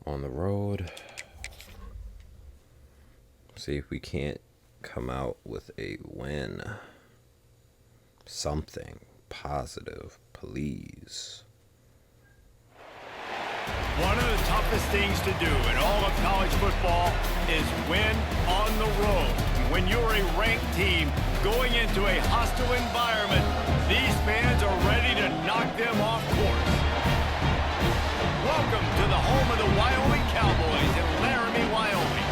on the road. See if we can't come out with a win. Something positive, please. One of the toughest things to do in all of college football is win on the road. When you're a ranked team going into a hostile environment, these fans are ready to knock them off course. Welcome to the home of the Wyoming Cowboys in Laramie, Wyoming.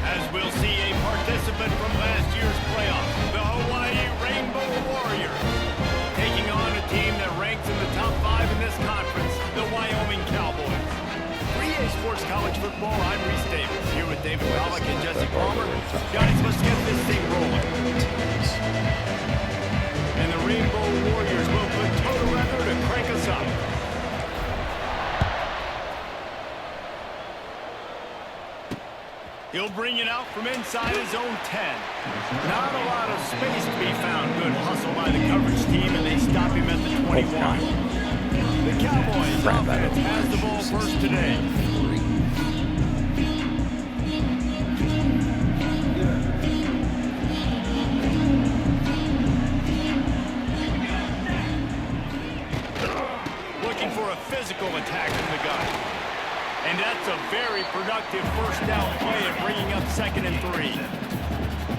As we'll see a participant from last year's playoff, the Hawaii Rainbow Warriors, taking on a team that ranks in the top 5 in this conference, the Wyoming Cowboys. 3A Sports College Football, I'm Reese Davis, here with David Pollock and Jesse Palmer. Guys, let's get this thing rolling. And the Rainbow Warriors will put toe together to crank us up. He'll bring it out from inside his own 10. Not a lot of space to be found. Good hustle by the coverage team, and they stop him at the 21. The Cowboys offense has the ball first today. Looking for a physical attack from the gun. And that's a very productive first down play of bringing up 2nd and 3.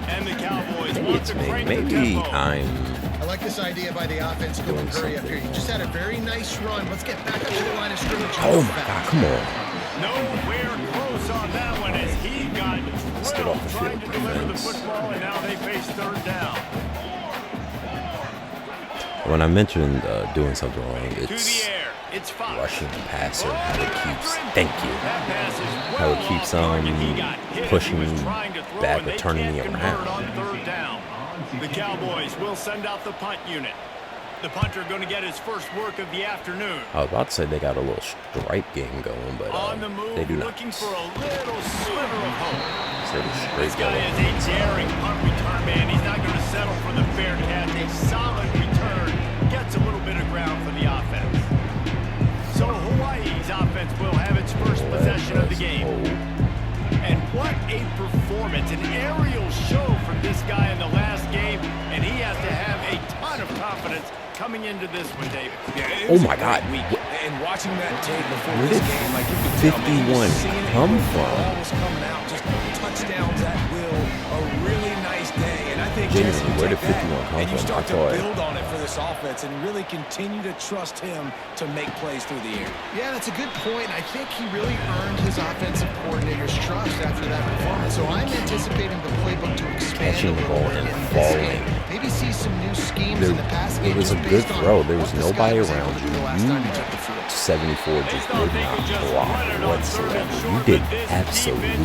And the Cowboys want to crank the tempo. I like this idea by the offense going hurry up here. You just had a very nice run. Let's get back up to the line of scrimmage. Oh my God, come on. Nowhere close on that one as he got drilled trying to deliver the football, and now they face 3rd down. When I mentioned doing something wrong, it's It's rushing the passer, how it keeps, how it keeps pushing me back or turning me around. The Cowboys will send out the punt unit. The punter going to get his first work of the afternoon. I was about to say they got a little stripe game going, but they do not. Looking for a little sliver of hope. This guy is a daring punt return man. He's not going to settle for the fair catch. A solid return gets a little bit of ground for the offense. So Hawaii's offense will have its first possession of the game. And what a performance, an aerial show from this guy in the last game, and he has to have a ton of confidence coming into this one, David. Yeah, oh my God. And watching that tape before Where this did game, like you could tell, 51 come the ball from? was coming out, just touchdowns at will, a really nice day. And I think Genuinely, Jesse, where take did 51 that come and you from? start I to thought- build on it for this offense and really continue to trust him to make plays through the air. Yeah, that's a good point. I think he really earned his offensive coordinator's trust after that performance. So I'm anticipating the playbook to expand Catching the a ball little bit and in this falling. game. Maybe see some new schemes in the passing game. It was a just good based on throw. There was what this nobody guy was able around to you. do the last time he took the field. 74 just did not block whatsoever. You did absolutely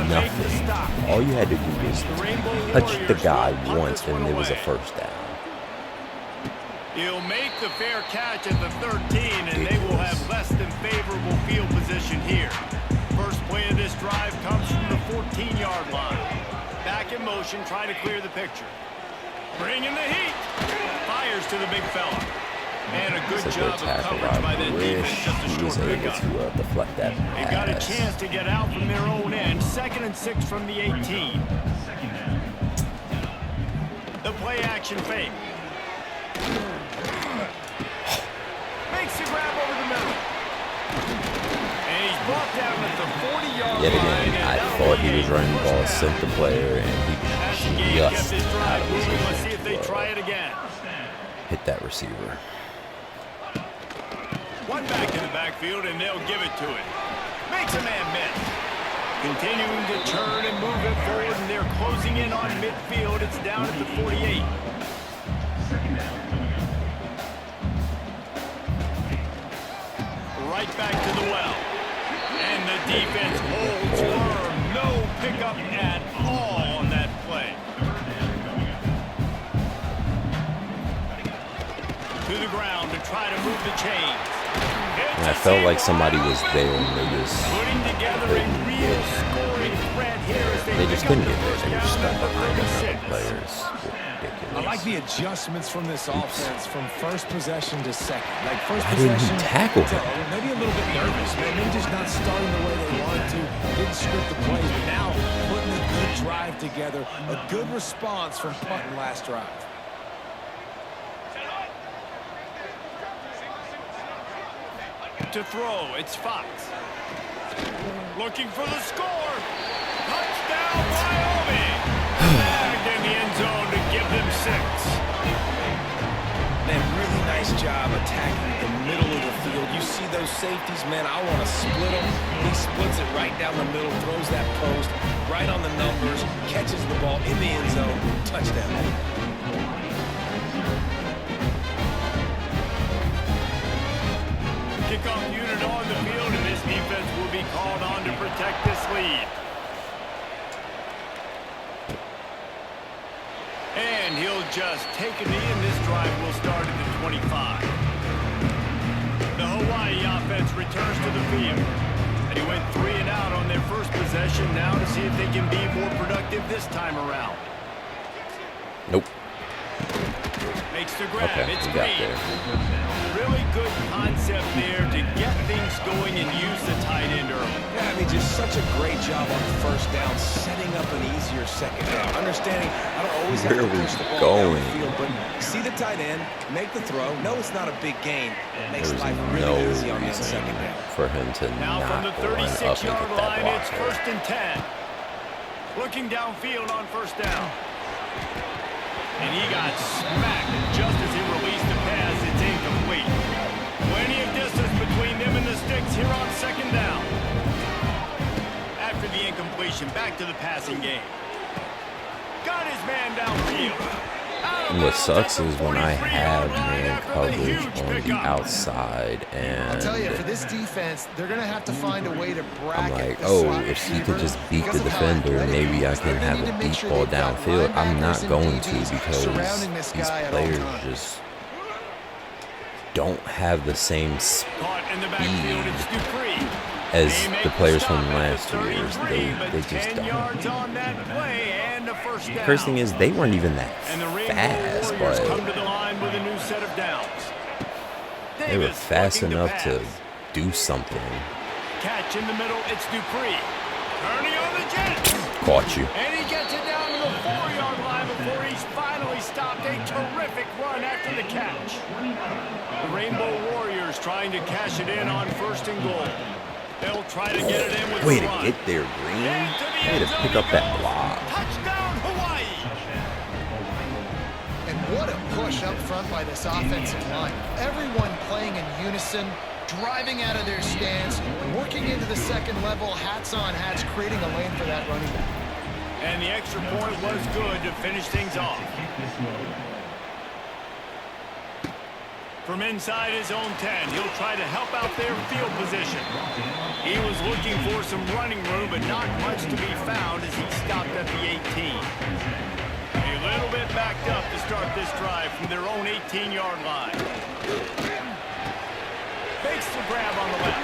nothing. All you had to do was touch the guy once, and it was a first down. He'll make the fair catch at the 13, and they will have less than favorable field position here. First play of this drive comes from the 14-yard line. Back in motion, trying to clear the picture. Bringing the heat. Fires to the big fella. And a good job of coverage by that defense, just a short pickup. To deflect that pass. They've got a chance to get out from their own end. 2nd and 6 from the 18. The play action fake. Makes the grab over the middle. And he's brought down at the 40-yard Yet line. again, I thought he was running the ball, sent the player, and he just out of position. Let's see if they try it again. Hit that receiver. One back in the backfield, and they'll give it to it. Makes a man miss. Continuing to turn and move it forward, and they're closing in on midfield. It's down at the 48. Right back to the well. And the defense holds firm. No pickup at all on that play. To the ground to try to move the chains. And I felt like somebody was there, and they just Putting together a real scoring threat here as they just couldn't get there. They were stuck behind the the 36. players. Ridiculous. I like the adjustments from this offense from first possession to second. Like first Why didn't possession, he tackle him? maybe a little bit nervous, maybe just not starting the way they wanted to, didn't script the plays, but now putting a good drive together, a good response from punting last drive. To throw, it's Fox. Looking for the score. Touchdown, Wyoming. Bagged in the end zone to give them 6. Man, really nice job attacking the middle of the field. You see those safeties, man, I want to split them. He splits it right down the middle, throws that post, right on the numbers, catches the ball in the end zone, touchdown. Kickoff unit on the field, and this defense will be called on to protect this lead. And he'll just take a knee, and this drive will start at the 25. The Hawaii offense returns to the field. And he went 3 and out on their first possession, now to see if they can be more productive this time around. Nope. Makes the grab. Okay, It's we got Green. there. Really good concept there to get things going and use the tight end early. Yeah, I mean, just such a great job on first down, setting up an easier second down. Understanding I don't always have to push the ball down the field, but see the tight end, make the throw. No, it's not a big gain. It makes There's life no really easy on that reason second down. for him to Now from not the run up and 36-yard get that line, block it's there. 1st and 10. Looking downfield on first down. And he got smacked just as he released the pass. It's incomplete. Plenty of distance between them and the sticks here on second down. After the incompletion, back to the passing game. Got his man downfield. And what sucks is when I have man coverage on the outside and I'll tell you, for this defense, they're going to have to find a way to I'm bracket like, the oh, slot if he receiver could just beat the because of how defender, athletic he maybe I is. can They're gonna have need a to make deep sure ball they've got downfield. I'm not linebackers going and to DBs because surrounding this these guy at all players times. just don't have the same Caught in the backfield, it's Dupree. as They make the players from stop at last the year's. 33, but They just 10 don't. yards on that play and a first down. First thing is, they weren't even that And the Rainbow fast, Warriors come but to the line with a new set of downs. they were Davis fast looking enough to pass. do something. Catch in the middle, it's Dupree. Turning on the Jets. Caught you. And he gets it down to the 4-yard line before he's finally stopped. A terrific run after the catch. The Rainbow Warriors trying to cash it in on 1st and goal. They'll try to get it in with Way the to run. get there, Green. Into the Way end to zone pick he up that goes. block. Touchdown, Hawaii. And what a push up front by this offensive line. Everyone playing in unison, driving out of their stance, working into the second level, hats on hats, creating a lane for that running back. And the extra point was good to finish things off. From inside his own 10, he'll try to help out their field position. He was looking for some running room, but not much to be found as he stopped at the 18. A little bit backed up to start this drive from their own 18-yard line. Fakes the grab on the left.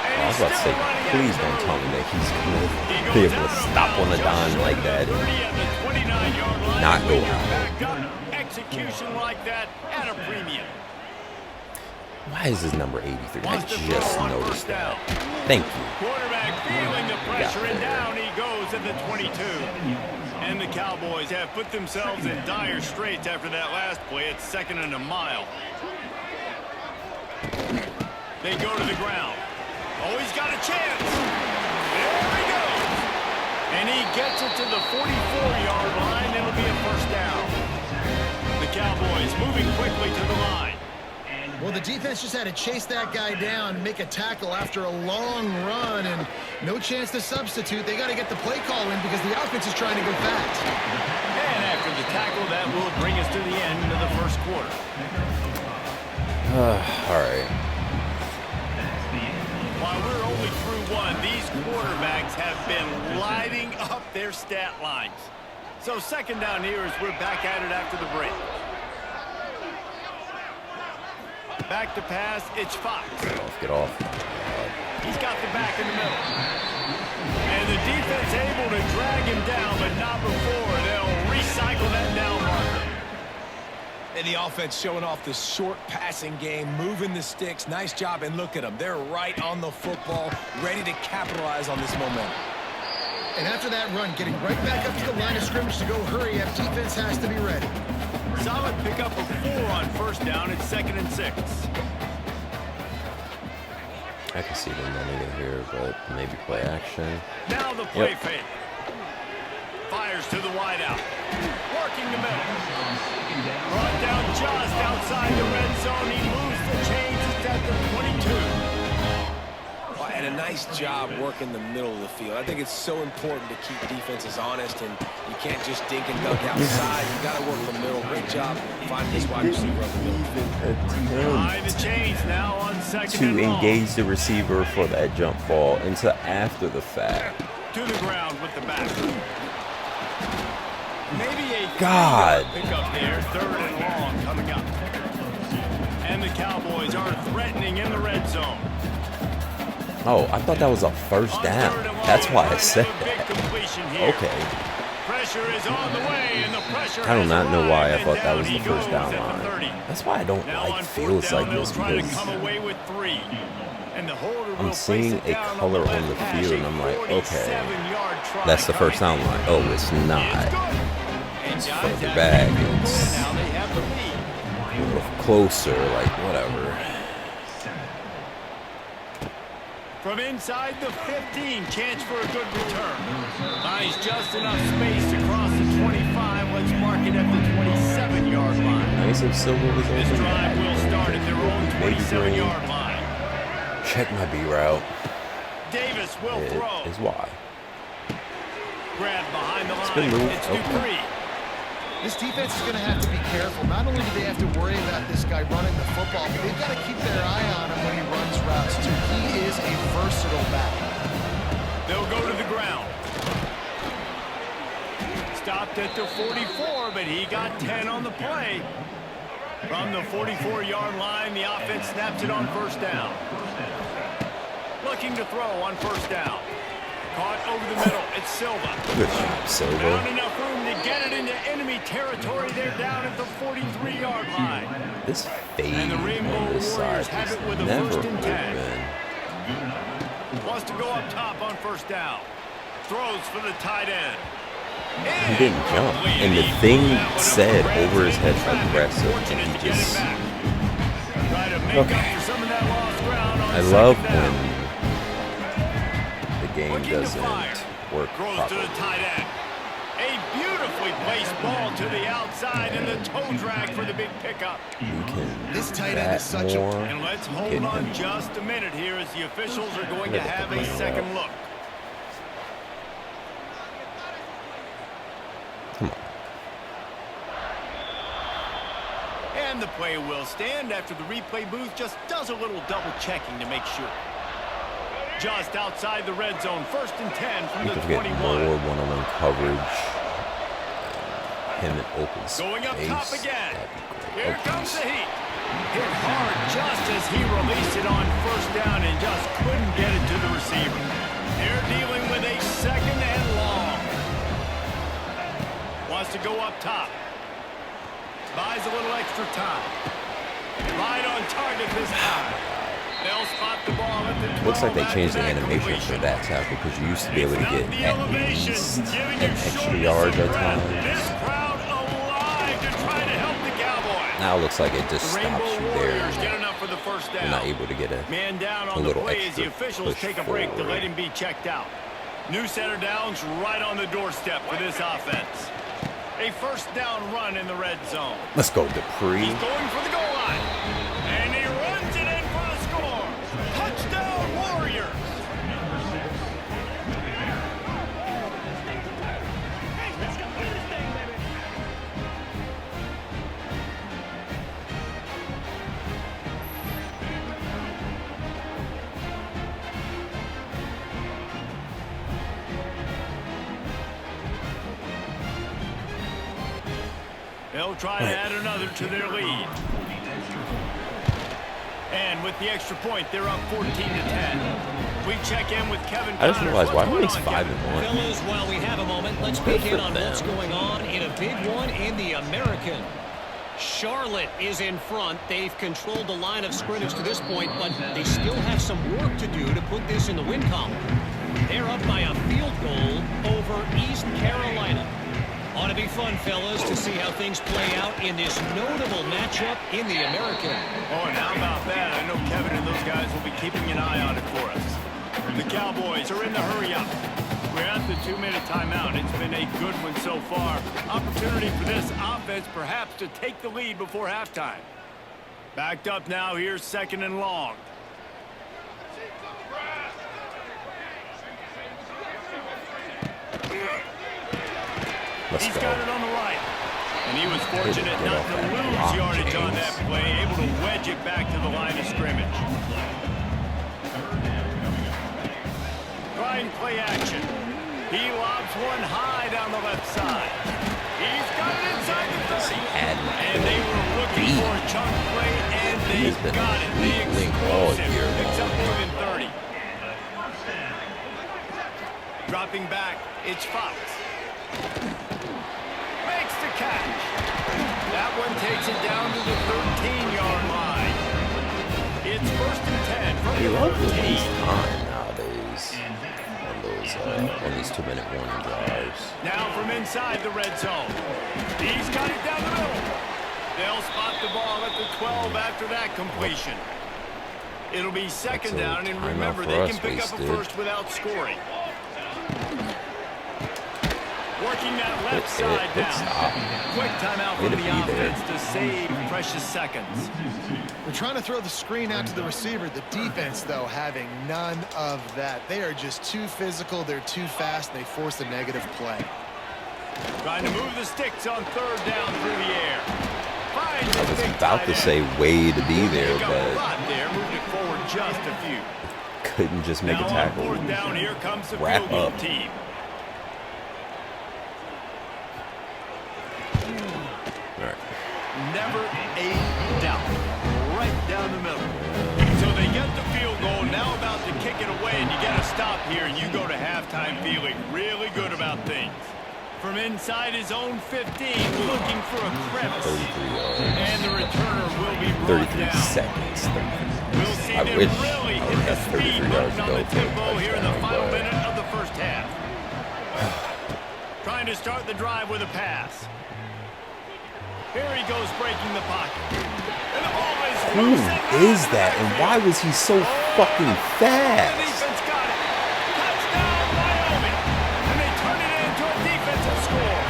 And I was he's about to still say, running please after don't the tell route. me that he's going He to be goes able to out of stop on a bounds dime just like short that of the 30 and at the 29-yard line. not go When you're out. backed up, execution like that at a premium. Why is his number 83? I Wants to just throw on noticed first that. down. Thank you. Quarterback feeling the pressure, and there. down he goes at the 22. And the Cowboys have put themselves in dire straits after that last play. It's 2nd and a mile. They go to the ground. Oh, he's got a chance. There he goes. And he gets it to the 44-yard line. It'll be a first down. The Cowboys moving quickly to the line. Well, the defense just had to chase that guy down, make a tackle after a long run, and no chance to substitute. They got to get the play call in because the offense is trying to go fast. And after the tackle, that will bring us to the end of the first quarter. All right. While we're only through one, these quarterbacks have been lighting up their stat lines. So 2nd down here as we're back at it after the break. Back to pass, it's Fox. Get off. He's got the back in the middle. And the defense able to drag him down, but not before they'll recycle that down marker. And the offense showing off the short passing game, moving the sticks. Nice job, and look at them. They're right on the football, ready to capitalize on this momentum. And after that run, getting right back up to the line of scrimmage to go hurry up, defense has to be ready. Solid pickup of 4 on first down. It's 2nd and 6. I can see them running it here, but maybe play action. Now the play fake. Fires to the wideout. Working the middle. Brought down just outside the red zone. He moves the chains. It's at the 22. And a nice job working the middle of the field. I think it's so important to keep defenses honest, and you can't just dink and dunk outside. You got to work the middle. Great job finding this wide receiver on the middle. Behind the chains now on 2nd to and long. engage the receiver for that jump ball into after the fact. To the ground with the back. Maybe a God. pickup there. 3rd and long coming up. And the Cowboys are threatening in the red zone. Oh, I thought that was a first down. That's why I said that. Okay. Pressure is on the way, and the pressure I do not know why I has thought that was arrived, the and first down down he goes at the line. 30. That's why I don't Now like on fields 4th like down, this, they'll try to because come away with 3. And the holder I'm will seeing place it a down color the on the left hash, field, a and I'm like, okay, 47-yard try that's the first down coming. line. Oh, it's It's not. good. And It's Giants further have back. the ball. It's Now they have the lead. a little closer, like whatever. From inside the 15, chance for a good return. Finds just enough space across the 25. Let's mark it at the 27-yard line. Nice if Silver was This open. drive will start at their own Maybe 27-yard line. Check my B route. Davis will It throw. is why. Grab behind the Good line. move. It's Okay. 2-3. This defense is going to have to be careful. Not only do they have to worry about this guy running the football, but they've got to keep their eye on him when he runs routes, too. He is a versatile back. They'll go to the ground. Stopped at the 44, but he got 10 on the play. From the 44-yard line, the offense snaps it on first down. Looking to throw on first down. Caught over the middle. It's Silva. Good job, Silver. Found enough room to get it into enemy territory. They're down at the 43-yard line. This fade And the Rainbow on this Warriors side have is it with a never 1st and 10. open. Wants to go up top on first down. Throws for the tight end. He didn't jump, and the thing said over his head aggressive, and he just. Okay. I love when the game doesn't work Throws to the properly. tight end. A beautifully placed ball to the outside, and the toe drag for the big pickup. We can This do tight end that is such a- more. And let's hold Get on him. just a minute here as the officials are going to Look at have the a ball. second look. Come on. And the play will stand after the replay booth just does a little double checking to make sure. Just outside the red zone, 1st and 10 from We the could get 21. more one-on-one coverage. Him in open space. Going up top again. That'd be great. Here Okay. comes the heat. Hit hard just as he released it on first down and just couldn't get it to the receiver. They're dealing with a 2nd and long. Wants to go up top. Buys a little extra time. Right on target this time. They'll spot the ball at the 12. Looks like they changed the After that animation for completion. that tackle, because you used to be able to It's get not the at elevation, least giving an you extra shortness yard of at breath. times. This crowd alive to try to help the Cowboys. Now it looks like it just The stops Rainbow you there. Warriors get enough for the first down. You're not able to get a Man down a on the little play as the extra officials push take a break to forward. let him be checked out. New center downs right on the doorstep for this offense. A first down run in the red zone. Let's go, Dupree. He's going for the goal line. And he runs it in for the score. Touchdown, Warriors. Let's go win this thing, baby. They'll try to add another to their lead. And with the extra point, they're up 14-10. We check in with Kevin. I just Connors. realized why What's are going we on, 5-1? Fellas, while we have a moment, let's Good peek in for on them. what's going on in a big one in the American Charlotte is in front. They've controlled the line of scrimmage to this point, but they still have some work to do to put this in the win column. They're up by a field goal over East Carolina. Ought to be fun, fellas, to see how things play out in this notable matchup in the American. Oh, and how about that? I know Kevin and those guys will be keeping an eye on it for us. The Cowboys are in the hurry up. We're at the 2-minute timeout. It's been a good one so far. Opportunity for this offense perhaps to take the lead before halftime. Backed up now. Here's 2nd and long. He's got it on the right. And he was fortunate not to lose yardage on that play, able to wedge it back to the line of scrimmage. Trying play action. He lobs one high down the left side. He's got it inside the 30. And they were looking for a chunk play, and they got it. The explosive picks up more than 30. Dropping back, it's Fox. Makes the catch. That one takes it down to the 13-yard line. It's 1st and 10 from the 13. Time nowadays on these 2-minute warning drives. Now from inside the red zone. He's got it down the middle. They'll spot the ball at the 12 after that completion. It'll be 2nd down, and remember, they can pick up a first without scoring. Working that left side down. Quick timeout from the offense to save precious seconds. They're trying to throw the screen out to the receiver. The defense, though, having none of that. They are just too physical. They're too fast. And they force a negative play. Trying to move the sticks on 3rd down through the air. I was about to say way to be there, but moved it forward just a few. Couldn't just make a tackle. On 4th down, here comes the wrap field goal up. team. Never a doubt. Right down the middle. So they get the field goal, now about to kick it away, and you got to stop here. You go to halftime feeling really good about things. From inside his own 15, looking for a crevice. 33 yards. And the returner will be brought 33 down. seconds. We'll see I them wish really I hit would the have 33 speed yards button to on go the for a tempo here in the touchdown, final but minute of the first half. Trying to start the drive with a pass. Here he goes breaking the pocket. And the ball is who loose is that, and why was he so fucking The fast? defense got it. Touchdown, Wyoming. And they turn it into a defensive score.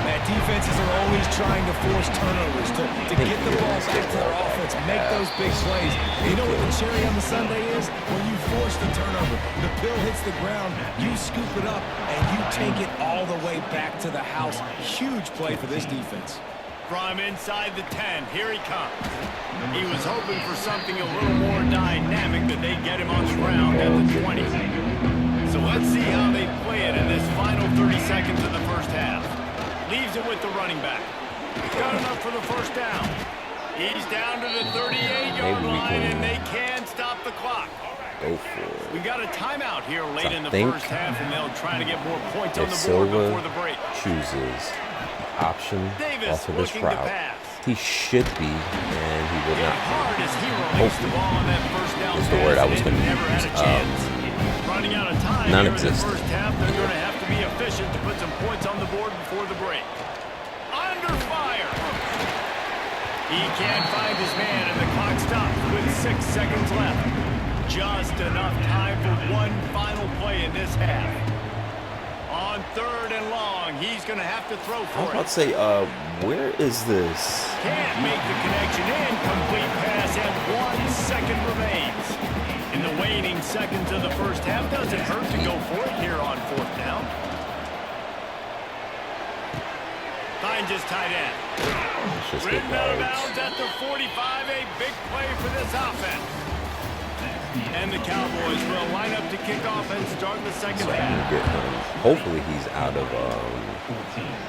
Man, defenses are always trying to force turnovers to get the ball back to their offense, make those big plays. You know what the cherry on the sundae is? When you force the turnover, the pill hits the ground, you scoop it up, and you take it all the way back to the house. Huge play for this defense. From inside the 10, here he comes. He was hoping for something a little more dynamic, that they get him on the ground at the 20. So let's see how they play it in this final 30 seconds of the first half. Leaves it with the running back. Got enough for the first down. He's down to the 38-yard line, and they can stop the clock. Go for it. We got a timeout here late in the think first half, and they'll try to get more points on If the board Silva before the break. chooses option Davis off of this looking to route, pass. he should be, and he will Hit not hard be. as he released the ball on that first down Is the pass, word I and was it gonna never use. had a chance. Running out of time here in the Non-existent. first half, they're going to have to be efficient to put some points on the board before the break. Under fire. He can't find his man, and the clock stops with 6 seconds left. Just enough time for one final play in this half. On 3rd and long, he's going to have to throw I was for about it. to say, where is this? Can't make the connection. Incomplete pass, and 1 second remains. In the waning seconds of the first half, doesn't hurt to go for it here on 4th down. Finds his tight end. Let's just Ridden get out of yards. bounds at the 45, a big play for this offense. And the Cowboys will line up to kick off and start the second So I'm half. gonna get him. Hopefully he's out of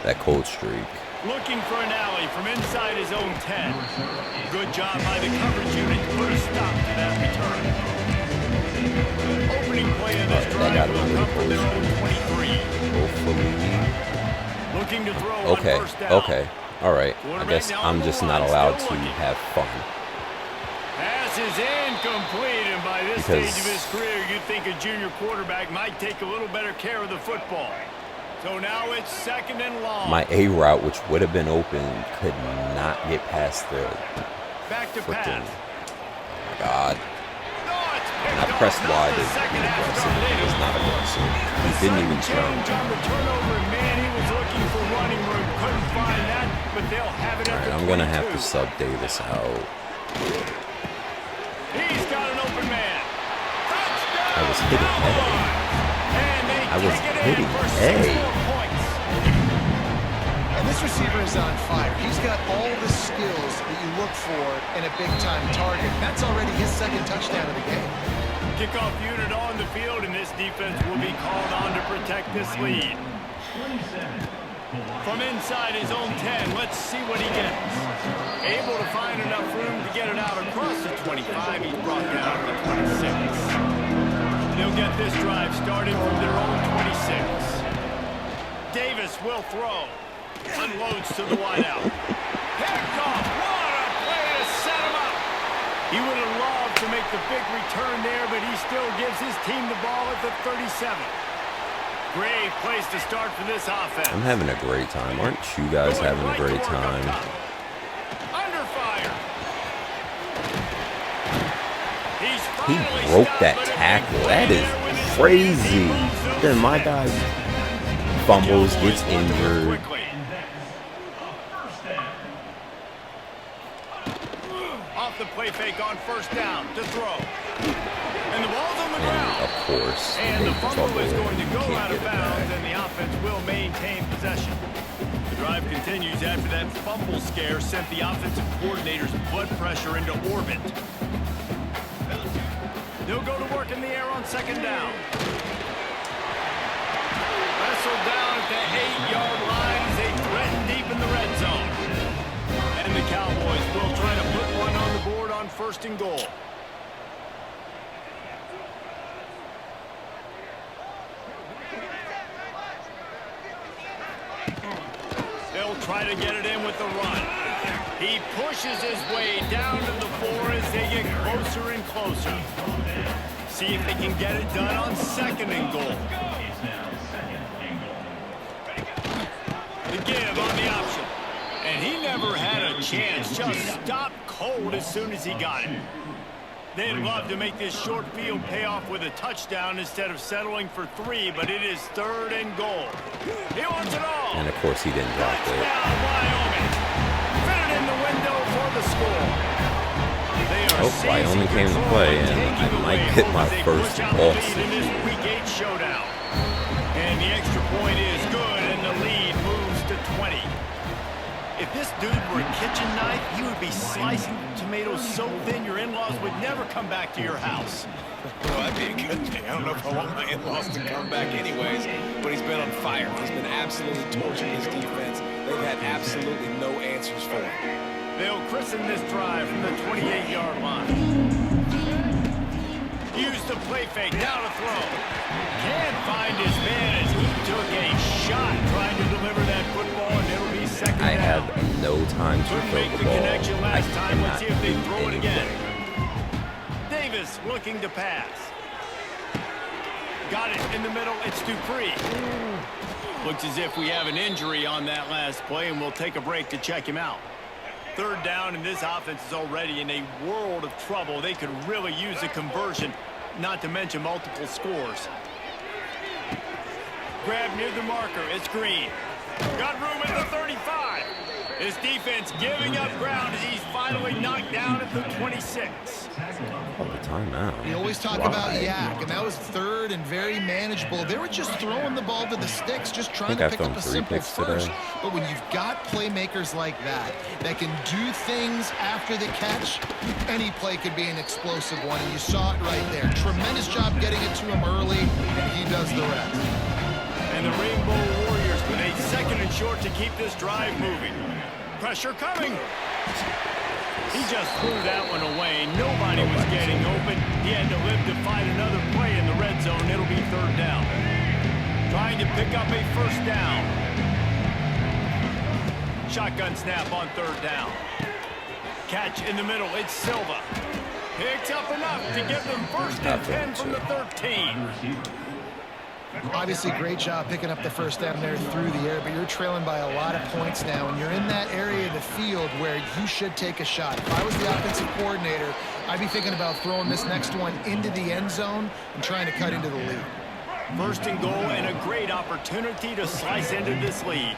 that cold streak. Looking for an alley from inside his own 10. Good job by the coverage unit to put a stop to that return. Opening play of this drive will come from their own 23. Hopefully. Looking to throw on Okay. first down. Okay. Alright, I guess I'm just not allowed to have fun. Pass is incomplete, and by this stage of his career, you'd think a junior quarterback might take a little better care of the football. So now it's 2nd and long. My A route, which would have been open, could not get past the freaking. Oh my God. And I pressed Y to be aggressive. He was not aggressive. He didn't even turn. Alright, I'm gonna have to sub Davis out. He's got an open man. I was hitting A. I was hitting A. And this receiver is on fire. He's got all the skills that you look for in a big-time target. That's already his 2nd touchdown of the game. Kickoff unit on the field, and this defense will be called on to protect this lead. From inside his own 10, let's see what he gets. Able to find enough room to get it out across the 25. He's brought down to the 26. They'll get this drive started from their own 26. Davis will throw. Unloads to the wideout. Picked off. What a play to set him up. He would have loved to make the big return there, but he still gives his team the ball at the 37. Great place to start for this offense. I'm having a great time. Aren't you guys having a great time? Under fire. He broke that tackle. That is crazy. Then my guy fumbles, gets injured. Off the play fake on 1st down to throw. And the ball's on the ground. And of course, and the fumble is going to go out of bounds, and the offense will maintain possession. The drive continues after that fumble scare sent the offensive coordinator's blood pressure into orbit. They'll go to work in the air on 2nd down. Wrestled down at the 8-yard line as they threaten deep in the red zone. And the Cowboys will try to put one on the board on 1st and goal. They'll try to get it in with the run. He pushes his way down to the 4 as they get closer and closer. See if they can get it done on 2nd and goal. The give on the option. And he never had a chance. Just stopped cold as soon as he got it. They'd love to make this short field pay off with a touchdown instead of settling for 3, but it is 3rd and goal. He wants it all. And of course he didn't drop it. Touchdown, Wyoming. Fitted in the window for the score. Oh, Wyoming came to play, and I might get my first loss. In this week 8 showdown. And the extra point is good, and the lead moves to 20. If this dude were a kitchen knife, he would be slicing tomatoes so thin your in-laws would never come back to your house. Well, that'd be a good thing. I don't know if I want my in-laws to come back anyways, but he's been on fire. He's been absolutely torching his defense. They've had absolutely no answers for him. They'll christen this drive from the 28-yard line. Use the play fake, down to throw. Can't find his man as he took a shot trying to deliver that football, and it'll be 2nd down. I have no time to Couldn't throw make the the ball. connection last time. Let's see if they do throw it again. anything. Davis looking to pass. Got it in the middle. It's Dupree. Looks as if we have an injury on that last play, and we'll take a break to check him out. 3rd down, and this offense is already in a world of trouble. They could really use a conversion, not to mention multiple scores. Grab near the marker. It's Green. Got room at the 35. His defense giving up ground as he's finally knocked down at the 26. Oh, the timeout. We always talk about yak, and that was 3rd and very manageable. They were just throwing the ball to the sticks, just trying to pick up a simple first. But when you've got playmakers like that can do things after the catch, any play could be an explosive one, and you saw it right there. Tremendous job getting it to him early, and he does the rest. And the Rainbow Warriors with a 2nd and short to keep this drive moving. Pressure coming. He just threw that one away. Nobody was getting open. He had to live to fight another play in the red zone. It'll be 3rd down. Trying to pick up a 1st down. Shotgun snap on 3rd down. Catch in the middle. It's Silva. Picks up enough to give them 1st and 10 from the 13. Obviously, great job picking up the 1st down there through the air, but you're trailing by a lot of points now, and you're in that area of the field where you should take a shot. If I was the offensive coordinator, I'd be thinking about throwing this next one into the end zone and trying to cut into the lead. 1st and goal, and a great opportunity to slice into this lead.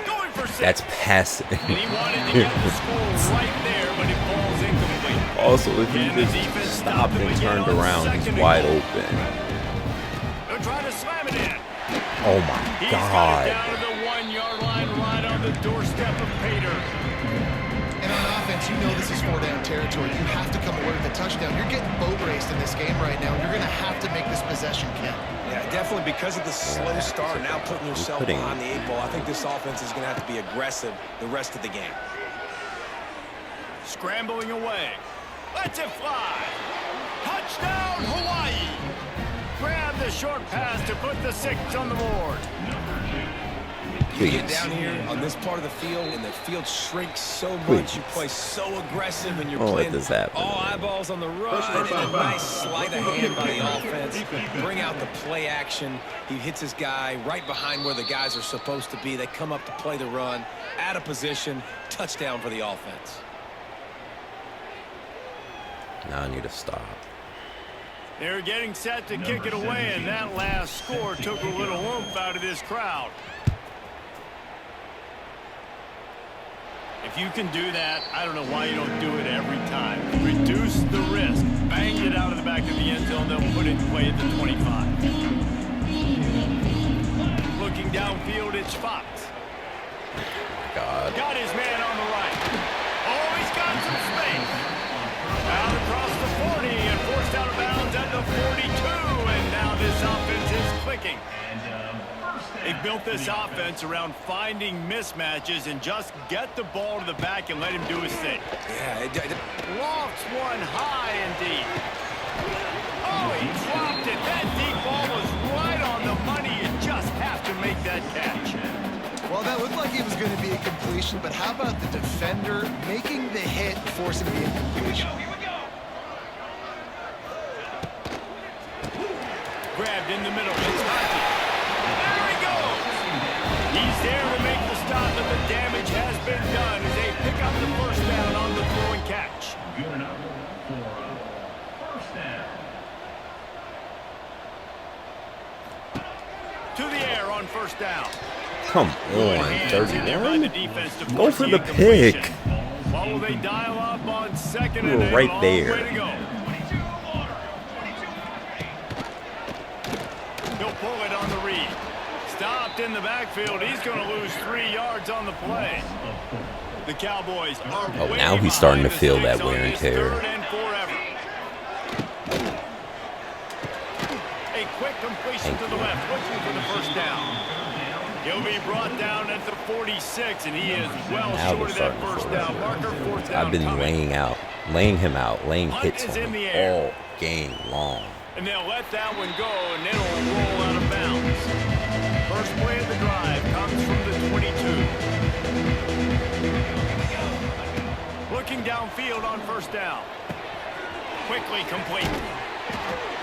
Going for 6. That's passive. And he wanted to get the score right there, but it falls incomplete. Also, if he just stopped and turned around, he's wide open. They're trying to slam it in. Oh my He's got it God. down to the 1-yard line, right on the doorstep of Pater. And on offense, you know this is 4-down territory. You have to come away with a touchdown. You're getting boat raced in this game right now. You're going to have to make this possession count. Yeah, definitely because of the slow start, now putting yourself behind the 8 ball. I think this offense is going to have to be aggressive the rest of the game. Scrambling away. Lets it fly. Touchdown, Hawaii. Grab the short pass to put the 6 on the board. You get down here on this part of the field, and the field shrinks so much. You play so aggressive, and you're playing all eyeballs on the run. And a nice sleight of hand by the offense. Bring out the play action. He hits his guy right behind where the guys are supposed to be. They come up to play the run, out of position, touchdown for the offense. Now I need to stop. They're getting set to kick it away, and that last score took a little oomph out of this crowd. If you can do that, I don't know why you don't do it every time. Reduce the risk. Bang it out of the back of the end zone. They'll put it in play at the 25. Looking downfield, it's Fox. God. Got his man on the right. Oh, he's got some space. Out across the 40 and forced out of bounds at the 42. And now this offense is clicking. They've built this offense around finding mismatches and just get the ball to the back and let him do his thing. Yeah, Lofts one high and deep. Oh, he dropped it. That deep ball was right on the money. You just have to make that catch. Well, that looked like it was going to be a completion, but how about the defender making the hit, forcing the incompletion? Here we go. Grabbed in the middle. It's Hunty. There he goes. He's there to make the stop, but the damage has been done as they pick up the 1st down on the throw and catch. Good enough for 1st down. To the air on 1st down. Come on, 31. Go for the pick. pick. While will they dial up on 2nd You and were right there. way to go. He'll pull it on the read. Stopped in the backfield. He's going to lose 3 yards on the play. The Cowboys are now he's starting to feel that wear and tear. 3rd and 4 ever. A quick completion to the left, looking for the 1st down. He'll be brought down at the 46, and he is well short of that 1st down marker. 4th down. I've been laying him out, laying hits Hunt is on in the him air. all game long. And they'll let that one go, and it'll roll out of bounds. First play of the drive comes from the 22. Looking downfield on 1st down. Quickly complete.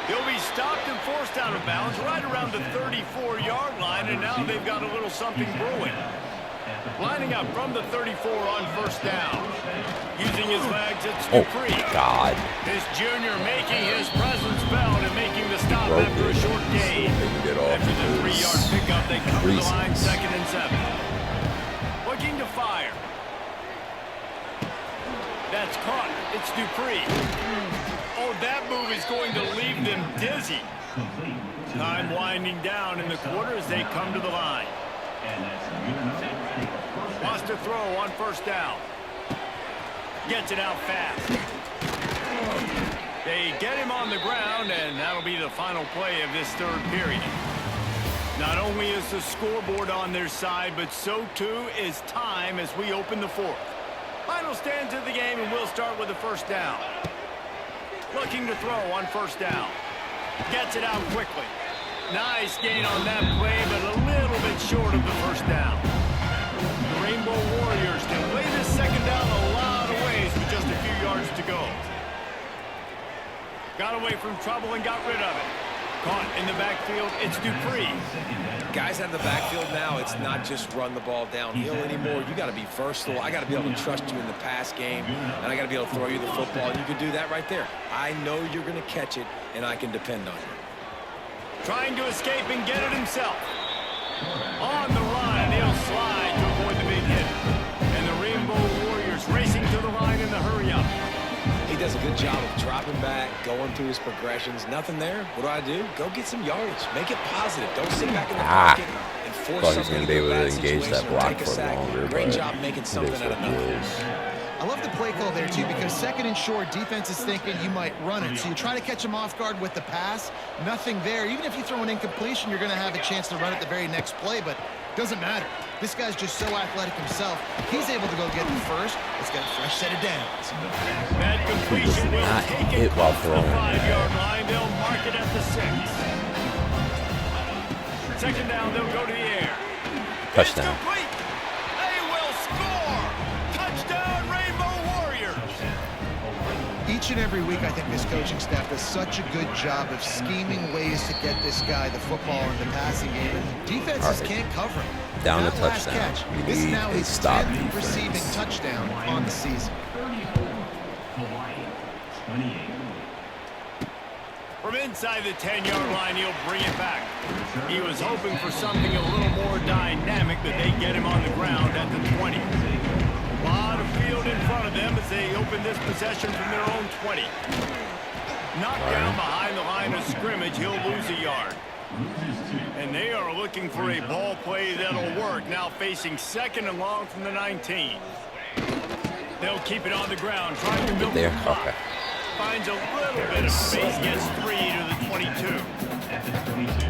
He'll be stopped and forced out of bounds right around the 34-yard line, and now they've got a little something brewing. Lining up from the 34 on 1st down. Using his legs, it's Dupree. Oh, God. This junior making his presence felt and making the stop after a short gain. After the 3-yard pickup, they cover the line 2nd and 7. Looking to fire. That's caught. It's Dupree. Oh, that move is going to leave them dizzy. Time winding down in the quarter as they come to the line. Wants to throw on 1st down. Gets it out fast. They get him on the ground, and that'll be the final play of this 3rd period. Not only is the scoreboard on their side, but so too is time as we open the 4th. Final stands of the game, and we'll start with the 1st down. Looking to throw on 1st down. Gets it out quickly. Nice gain on that play, but a little bit short of the 1st down. The Rainbow Warriors can lay this second down a lot of ways with just a few yards to go. Got away from trouble and got rid of it. Caught in the backfield, it's Dupree. Guys out of the backfield now, it's not just run the ball downhill anymore. You got to be versatile. I got to be able to trust you in the pass game, and I got to be able to throw you the football. And you can do that right there. I know you're going to catch it, and I can depend on you. Trying to escape and get it himself. On the run, he'll slide to avoid the big hit. And the Rainbow Warriors racing to the line in the hurry-up. He does a good job of dropping back, going through his progressions. Nothing there. What do? Go get some yardage. Make it positive. Don't sit back in the pocket and force Thought he was going to be able to engage that block for sack. longer. Great job making something out of nothing. I love the play call there, too, because second and short, defense is thinking you might run it. So you try to catch him off guard with the pass. Nothing there. Even if you throw an incompletion, you're going to have a chance to run it the very next play, but doesn't matter. This guy's just so athletic himself. He's able to go get the first. It's got a fresh set of downs. That completion will not take hit it while close to throwing. the 5-yard line. They'll mark it at the 6. Second down, they'll go to the air. Touchdown. It's complete. They will score. Touchdown, Rainbow Warriors. Each and every week, I think this coaching staff does such a good job of scheming ways to get this guy the football in the passing game. And defenses can't cover him. Down That to last touchdown. catch, We this is need now a his stop 10th defense. receiving touchdown on the season. 34, Hawaii, 28. From inside the 10-yard line, he'll bring it back. He was hoping for something a little more dynamic, but they get him on the ground at the 20. A lot of field in front of them as they open this possession from their own 20. Knocked down behind the line of scrimmage, he'll lose a yard. And they are looking for a ball play that'll work. Now facing second and long from the 19. They'll keep it on the ground, trying to build the clock. Okay. Finds a little bit of space, gets 3 to the 22.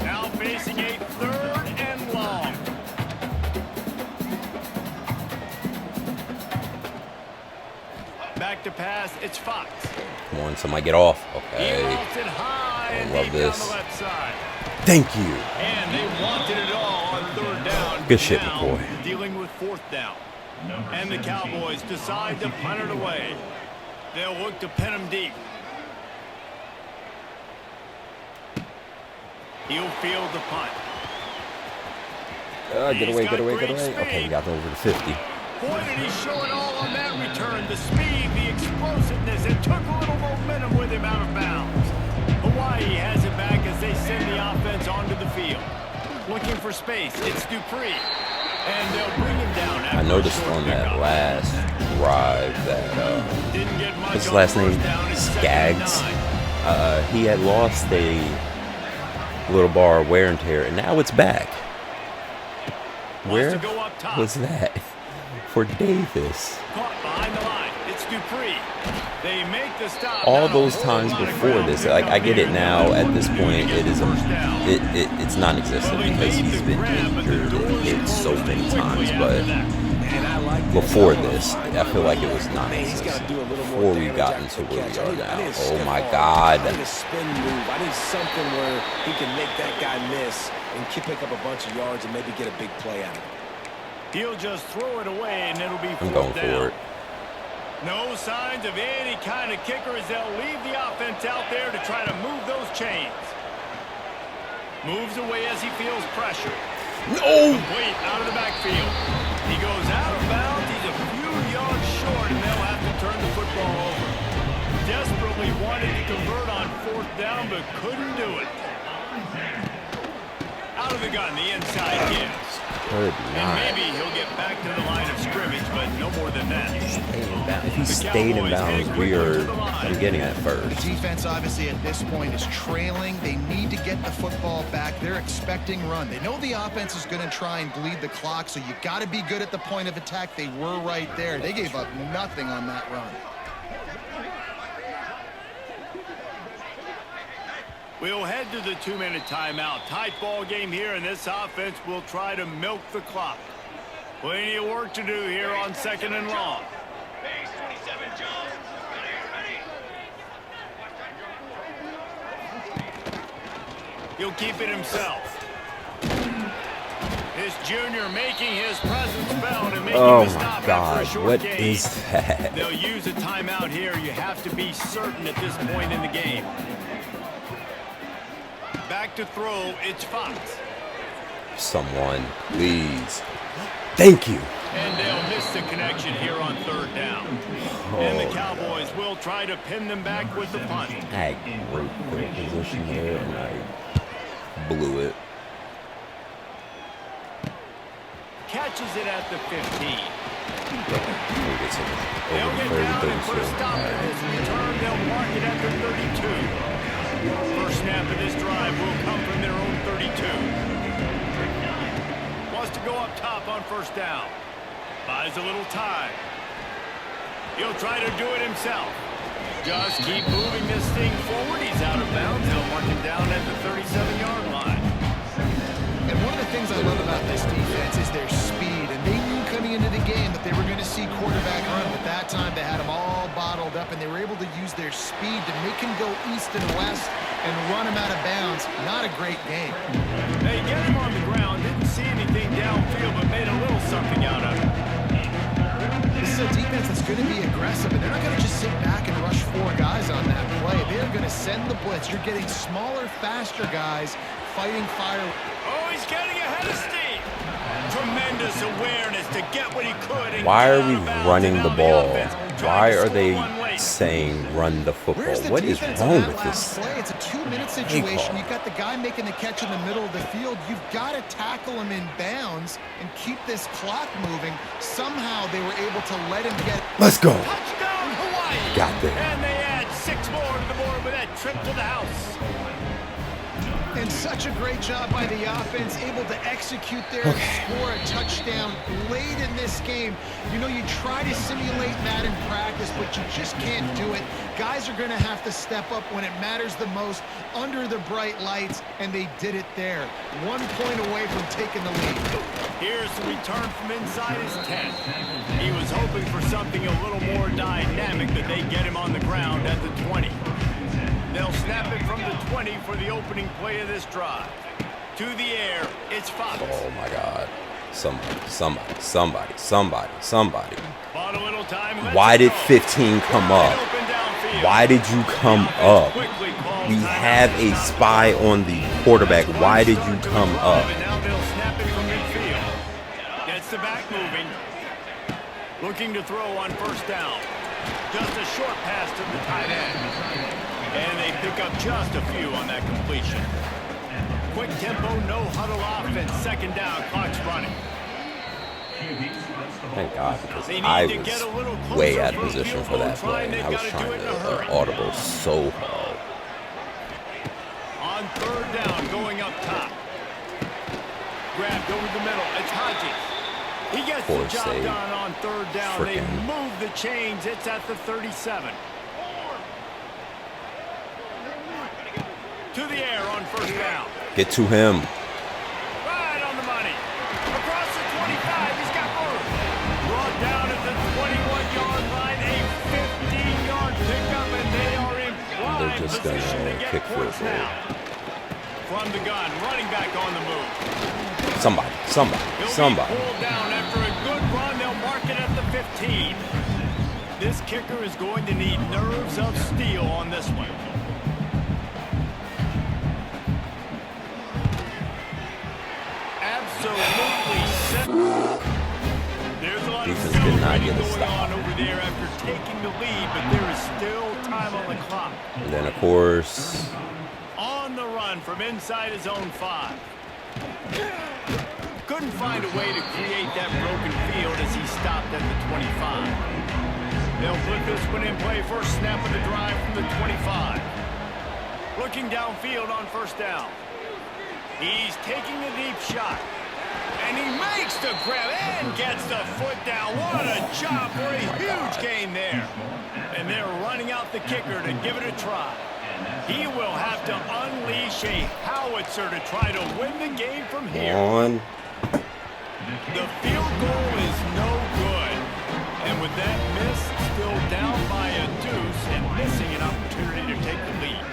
Now facing a third and long. Back to pass, it's Fox. Come on, somebody get off. He Okay. lofts it high and love deep this. down the left side. Thank you. And they wanted it all on third down. Good shit, Now, McCoy. dealing with fourth down. And the Cowboys decide to punt it away. They'll look to pin him deep. He'll field the punt. Get away, get away, get away. Okay, we got over to 50. Boy, did he show it all on that return. The speed, the explosiveness. It took a little momentum with him out of bounds. Hawaii has it back as they send the offense onto the field. Looking for space. It's Dupree. And they'll bring him down. I noticed on that last drive that Didn't get much his on last first name down. It's Skaggs. 2nd and 9. He had lost a little bar of wear and tear, and now it's back. Where Wants to go up top. was that for Davis? Caught behind the line. It's Dupree. They make the stop. All Not a those whole times lot of before ground this, to like I come get it here. now. At this point, it is First down. it's non-existent because he's been injured and hit so many times. But And I like that. before this, I feel like it was Man, he's got non-existent to do a little more before we damage got after into the where catch. we I are need a now. Oh stiff my arm. God! I need a spin move. I need something where he can make that guy miss and pick up a bunch of yards and maybe get a big play out of it. He'll just throw it away, and it'll be I'm fourth going down. for it. No signs of any kind of kicker as they'll leave the offense out there to try to move those chains. Moves away as he feels pressure. No! Complete out of the backfield. He goes out of bounds. He's a few yards short, and they'll have to turn the football over. Desperately wanted to convert on fourth down, but couldn't do it. Out of the gun, the inside gives. Good And night. maybe he'll get back to the line of scrimmage, but no more than that. If he stayed in bounds, we're getting at first. The defense, obviously, at this point is trailing. They need to get the football back. They're expecting run. They know the offense is going to try and bleed the clock, so you got to be good at the point of attack. They were right there. They gave up nothing on that run. We'll head to the 2-minute timeout. Tight ball game here, and this offense will try to milk the clock. Plenty of work to do here on second and long. He'll keep it himself. His East Jr. making his presence felt and making Oh the stop my God, after a short what gain. is that? They'll use a timeout here. You have to be certain at this point in the game. Back to throw, it's Fox. Someone, please. Thank you. And they'll miss the connection here on third down. And the Cowboys will try to pin them back with the punt. I had great field position there, and I blew it. Catches it at the 15. We'll get some They'll over get 30, down and put a 32. stop to this return. They'll mark it at the 32. First snap of this drive will come from their own 32. Wants to go up top on first down. Buys a little time. He'll try to do it himself. Just keep moving this thing forward. He's out of bounds. They'll mark him down at the 37-yard line. And one of the things I love about this defense is their speed. And they knew coming into the game that they were going to see quarterback run. But that time they had them all bottled up, and they were able to use their speed to make him go east and west and run him out of bounds. Not a great game. They get him on the ground. Didn't see anything downfield, but made a little something out of it. This is a defense that's going to be aggressive, and they're not going to just sit back and rush 4 guys on that play. They're going to send the blitz. You're getting smaller, faster guys fighting fire. Oh, he's getting ahead of steam. Tremendous awareness to get what he could. And Why are get we out of bounds running and the now ball? offense trying Why to are score they one late. saying run the football? Where's the What is defense on wrong that with last this? play? It's a 2-minute situation. You've got the guy making the catch in the middle of the field. You've got to tackle him in bounds and keep this clock moving. Somehow they were able to let him get. Let's go. Touchdown, Hawaii. Got there. And they add 6 more to the board with that trip to the house. And such a great job by the offense, able to execute there and score a touchdown late in this game. You know, you try to simulate that in practice, but you just can't do it. Guys are going to have to step up when it matters the most under the bright lights, and they did it there. 1 point away from taking the lead. Here's the return from inside his 10. He was hoping for something a little more dynamic, that they get him on the ground at the 20. They'll snap it from the 20 for the opening play of this drive. To the air, it's Fox. Oh my God. Somebody. Bought a little time. Why did 15 come up? Why did you come up? We have a spy on the quarterback. Why did you come up? And now they'll snap it from midfield. Gets the back moving. Looking to throw on first down. Just a short pass to the tight end. And they pick up just a few on that completion. Quick tempo, no huddle offense. Second down, clock's running. Thank God, because I was way out of position for that play, and I was trying to audible so hard. On third down, going up top. Grabbed over the middle. It's Hodges. He gets the job done on third down. They move the chains. It's at the 37. To the air on first down. Get to him. Right on the money. Across the 25, he's got room. Brought down at the 21-yard line, a 15-yard pickup, and they are in prime just position gonna to get kick points field goal. now. From the gun, running back on the move. Somebody. He'll be pulled down after a good run. They'll mark it at the 15. This kicker is going to need nerves of steel on this one. Absolutely set. There's a lot of Defense did not get a going stop. on over there after taking the lead, but there is still time on the clock. And then, of course, On the run from inside his own 5. Couldn't find a way to create that broken field as he stopped at the 25. They'll put this one in play. First snap of the drive from the 25. Looking downfield on first down. He's taking a deep shot. And he makes the grab and gets the foot down. What a job for a huge gain there. And they're running out the kicker to give it a try. He will have to unleash a howitzer to try to win the game from here. The field goal is no good. And with that miss, still down by a deuce and missing an opportunity to take the lead.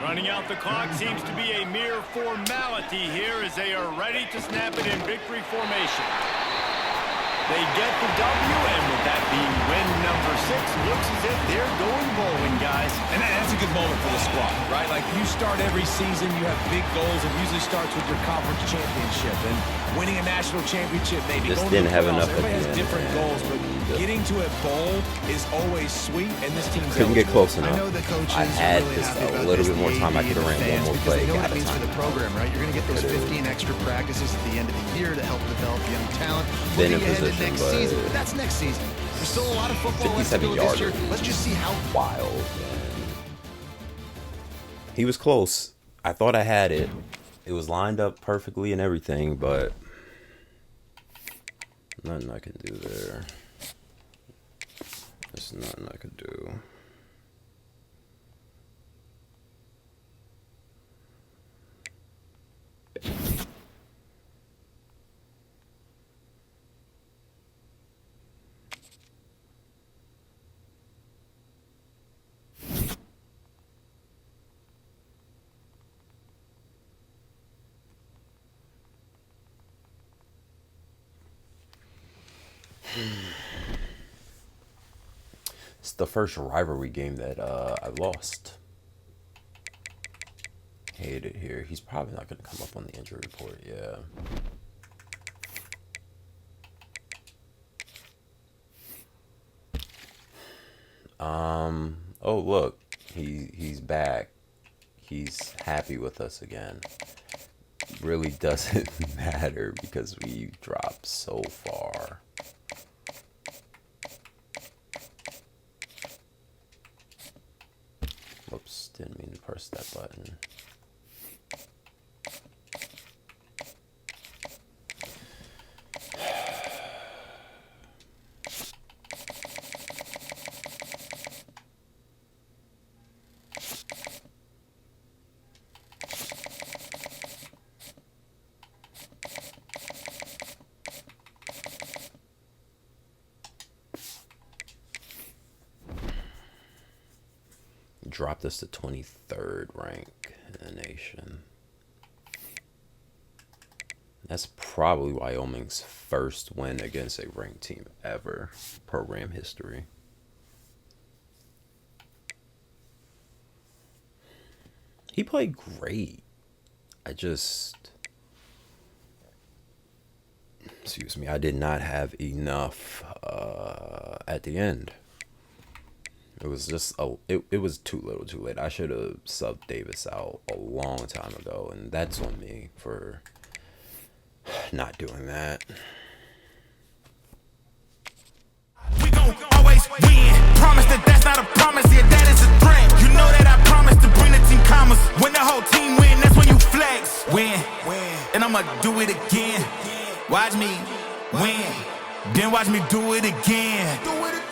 Running out the clock seems to be a mere formality here as they are ready to snap it in victory formation. They get the W, and with that being win number 6, looks as if they're going bowling, guys. And that's a good moment for the squad, right? Like, you start every season, you have big goals. It usually starts with your conference championship and winning a national championship, maybe. Just didn't have enough. Everybody has different goals, but getting to a bowl is always sweet, and this team's couldn't get close enough. I know the coaches I had really just happy a little bit about more this, time. I could have ran one more play. Because they know what Got it means for the program, right? You're going to get those 15 extra practices at the end of the year to help develop young talent. Been in Looking ahead to position, next season, but that's next season. There's still a lot of football left to 57 go this year. yards. Let's just see how Wild, man. He was close. I thought I had it. It was lined up perfectly and everything, but nothing I can do there. There's nothing I could do. It's the first rivalry game that I lost. Hate it here. He's probably not going to come up on the injury report. Yeah. Oh look, he's back. He's happy with us again. Really doesn't matter because we dropped so far. Whoops, didn't mean to press that button. Dropped us to 23rd rank in the nation. That's probably Wyoming's first win against a ranked team ever, program history. He played great. Excuse me, I did not have enough at the end. It was just it was too little too late. I should have subbed Davis out a long time ago, and that's on me for not doing that. We gon' always win. Promise that that's not a promise, yeah, that is a threat. You know that I promise to bring the team commas. When the whole team win, that's when you flex. Win, and I'ma do it again. Watch me win, then watch me do it again.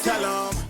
Tell 'em.